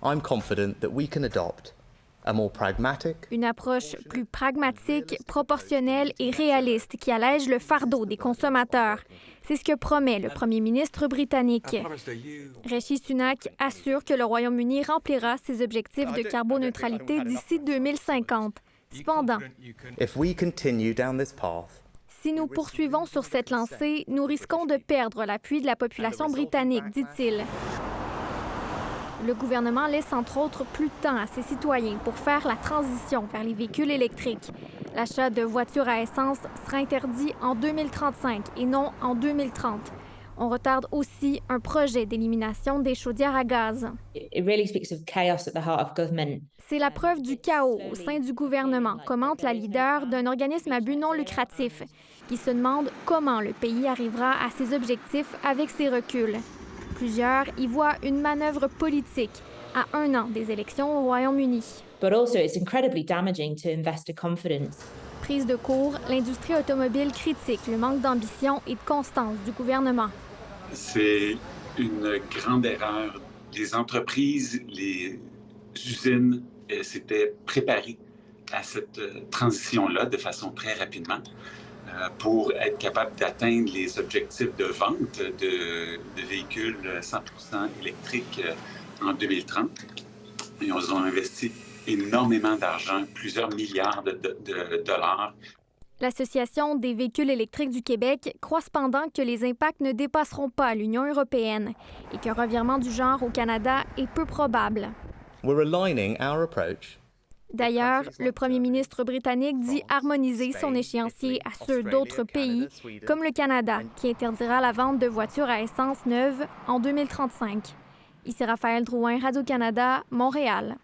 I'm confident that we can adopt a more pragmatic. Une approche plus pragmatique, proportionnelle et réaliste qui allège le fardeau des consommateurs. C'est ce que promet le premier ministre britannique. Rishi Sunak assure que le Royaume-Uni remplira ses objectifs de carboneutralité d'ici 2050. Cependant, If we continue down this path, si nous poursuivons sur cette lancée, nous risquons de perdre l'appui de la population britannique, dit-il. Le gouvernement laisse entre autres plus de temps à ses citoyens pour faire la transition vers les véhicules électriques. L'achat de voitures à essence sera interdit en 2035 et non en 2030. On retarde aussi un projet d'élimination des chaudières à gaz. C'est la preuve du chaos au sein du gouvernement, commente la leader d'un organisme à but non lucratif, qui se demande comment le pays arrivera à ses objectifs avec ces reculs. Plusieurs y voient une manœuvre politique à 1 an des élections au Royaume-Uni. Prise de court, l'industrie automobile critique le manque d'ambition et de constance du gouvernement. C'est une grande erreur. Les entreprises, les usines s'étaient préparées à cette transition-là de façon très rapidement pour être capable d'atteindre les objectifs de vente de véhicules 100% électriques en 2030. Et ils ont investi énormément d'argent, plusieurs milliards de dollars. L'Association des véhicules électriques du Québec croit cependant que les impacts ne dépasseront pas l'Union européenne et qu'un revirement du genre au Canada est peu probable. we're aligning our approach. D'ailleurs, le premier ministre britannique dit harmoniser son échéancier à ceux d'autres pays, comme le Canada, qui interdira la vente de voitures à essence neuves en 2035. Ici Raphaël Drouin, Radio-Canada, Montréal.